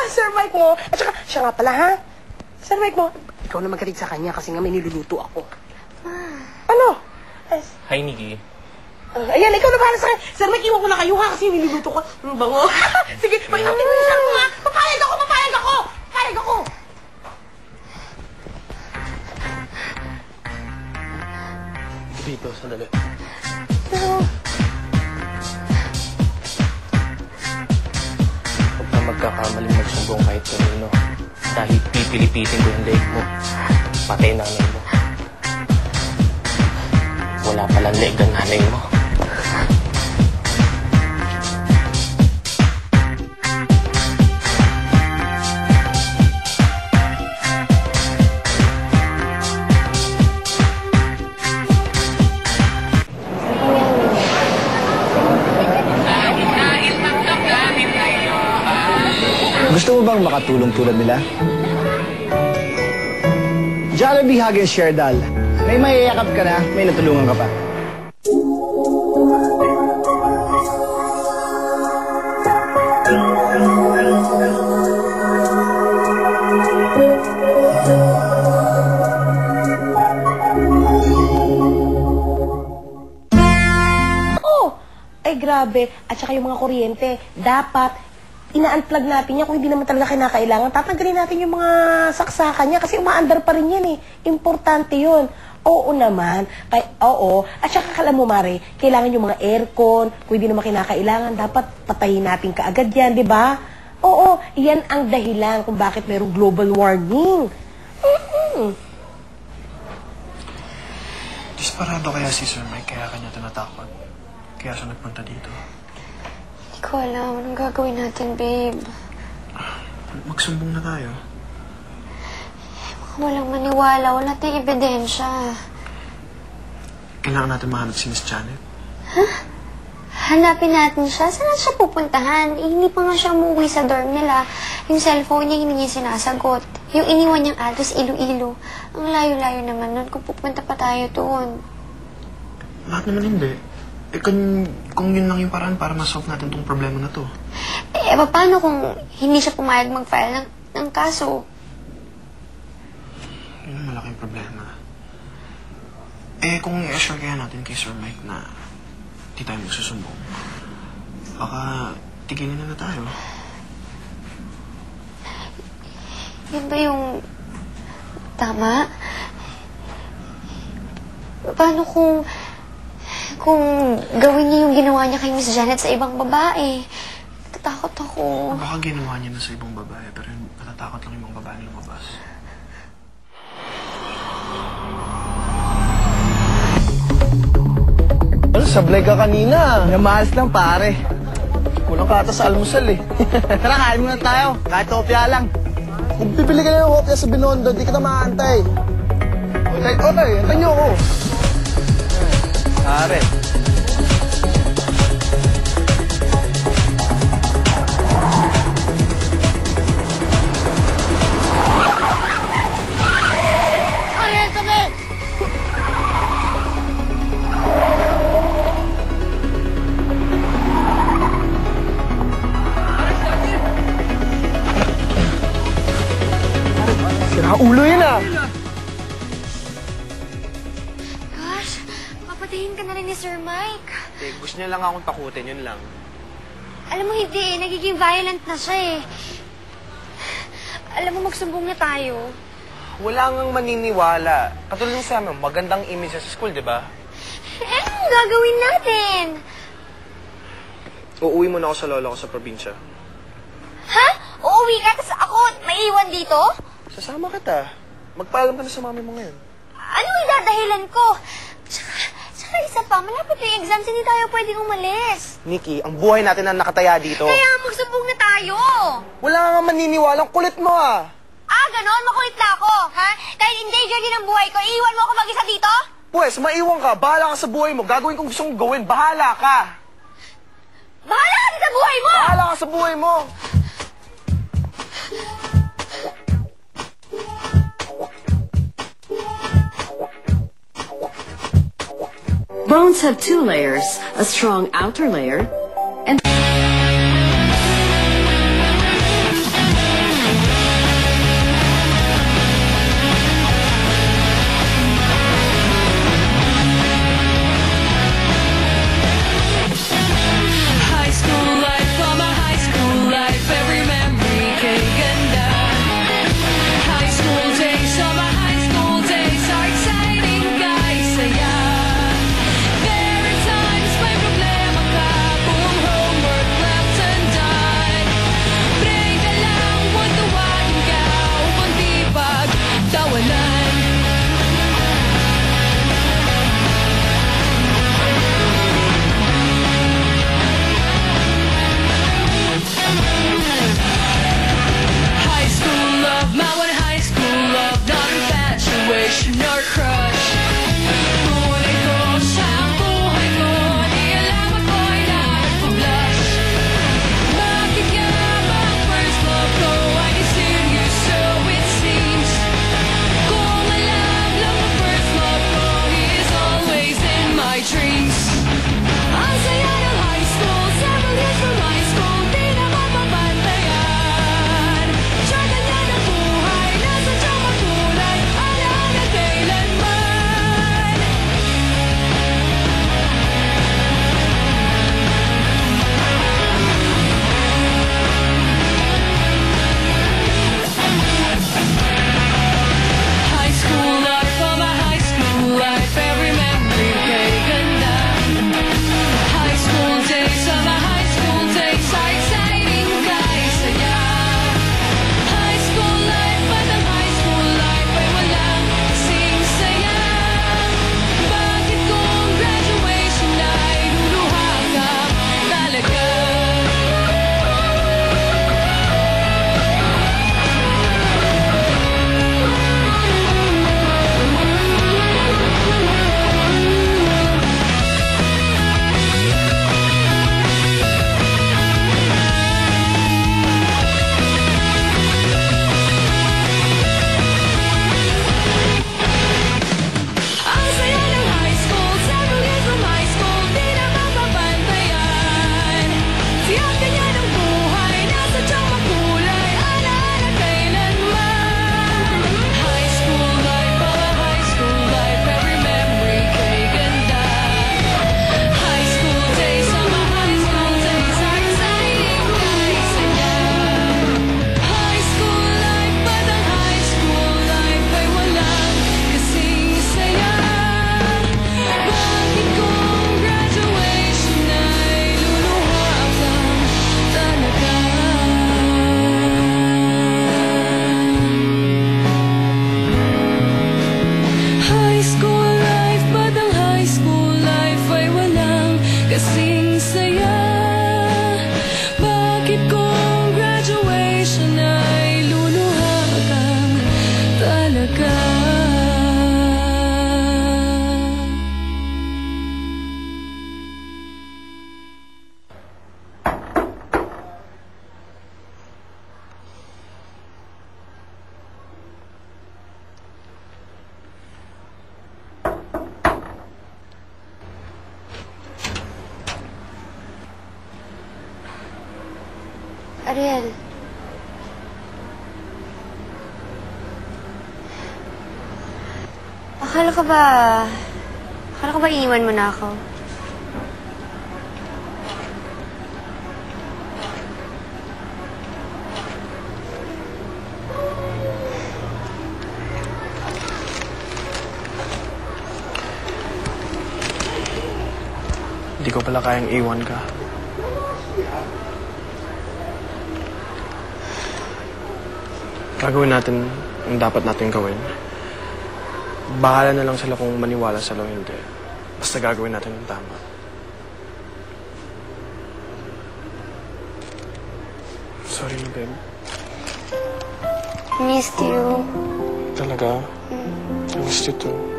Sir Mike mo. At saka, siya nga pala, ha? Sir Mike mo, ikaw na magaling sa kanya kasi nga may niluluto ako. Ano? Hi, Nikki. Ayan, ikaw na para sa akin. Sir Mike, iwan ko na kayo, ha? Kasi niluluto ko. Ang bango. Sige, pag-iwatin mo yung sarap mo, ha? Papayag ako! Papayag ako! Papayag ako! Dito, sandali. Huwag na magkakamaling magsumbong kahit kanino. Dahil pipilipitin ko yung leg mo. Patay nanay mo. Wala palang leg ang nanay mo. Gusto mo bang makatulong tulad nila? Jollibee Hug and Share Doll. May mayayakap ka na, may natulungan ka pa. Oh! Ay, grabe. At saka yung mga kuryente, dapat ina-unplug natin yan kung hindi naman talaga kinakailangan. Tatanggalin natin yung mga saksakan niya kasi umaandar pa rin yan eh. Importante yun. Oo naman. Oo. At saka kala mo, Mare, kailangan yung mga aircon. Kung hindi naman kinakailangan, dapat patayin natin kaagad yan, di ba? Oo. Yan ang dahilan kung bakit mayroong global warming. Disparado kaya si Sir Mike kaya kanya tinatakot. Kaya siya nagpunta dito. Hindi ko alam. Anong gagawin natin, babe? Magsumbong na tayo. Walang maniwala. Wala tayong ebidensya. Kailangan natin mahanap si Miss Janet. Hanapin natin siya. Saan siya pupuntahan? Eh, hindi pa nga siya umuwi sa dorm nila. Yung cellphone niya, hindi niya sinasagot. Yung iniwan niyang address, Iloilo. Ang layo-layo naman nun kung pupunta pa tayo doon. Bakit naman hindi? Eh, kung yun lang yung paraan para ma-solve natin tong problema na to. Eh, paano kung hindi siya pumayag mag-file ng kaso? Yun ang malaking problema. Eh, kung i-assure kaya natin kay Sir Mike na di tayo magsusumbong, baka tigilin na tayo. Yun ba yung tama? Paano kung gawin niya yung ginawa niya kay Miss Janet sa ibang babae? Natatakot ako. Baka ginawa niya na sa ibang babae, pero natatakot lang yung mga babae lumabas. Ano, sablay ka kanina. Namalas lang, pare. Kulang ka ata sa almusal eh. Tara, kain muna tayo. Kahit opya lang. Kung bibili ka na ng opya sa Binondo, di kita maantay. Otay, antay niyo ako. Pare. Ulo yun ah! Gosh, papatayin ka na rin ni Sir Mike. Eh, gusto niya lang akong takutin, yun lang. Alam mo, hindi. Nagiging violent na siya eh. Alam mo, magsumbong na tayo. Wala ngang maniniwala. Katulad ng sa amin, magandang image sa school, di ba? Eh, anong gagawin natin? Uuwi muna ako sa lola ko sa probinsya. Ha? Uuwi ka, tapos ako maiwan dito? Sasama kita. Magpaalam ka na sa mami mo ngayon. Ano idadahilan ko? Tsaka isa pa, malapit yung exams, hindi tayo pwedeng umalis. Nikki, ang buhay natin na nakataya dito. Kaya magsumbong na tayo. Wala nga maniniwala. Ang kulit mo ah. Ah, ganon? Makulit na ako, ha? Dahil endanger din ang buhay ko, iiwan mo ako mag-isa dito? Pwes, maiwan ka. Bahala ka sa buhay mo. Gagawin kung gusto mong gawin. Bahala ka. Bahala ka sa buhay mo! Bahala ka sa buhay mo. Bones have two layers, a strong outer layer and Ariel. Akala ka ba iiwan mo na ako? Hindi ko pala kayang iwan ka. Gagawin natin ang dapat natin gawin. Bahala na lang sila kung maniwala sila o hindi. Basta gagawin natin ang tama. Sorry na, babe. Missed you. Talaga? I missed you too.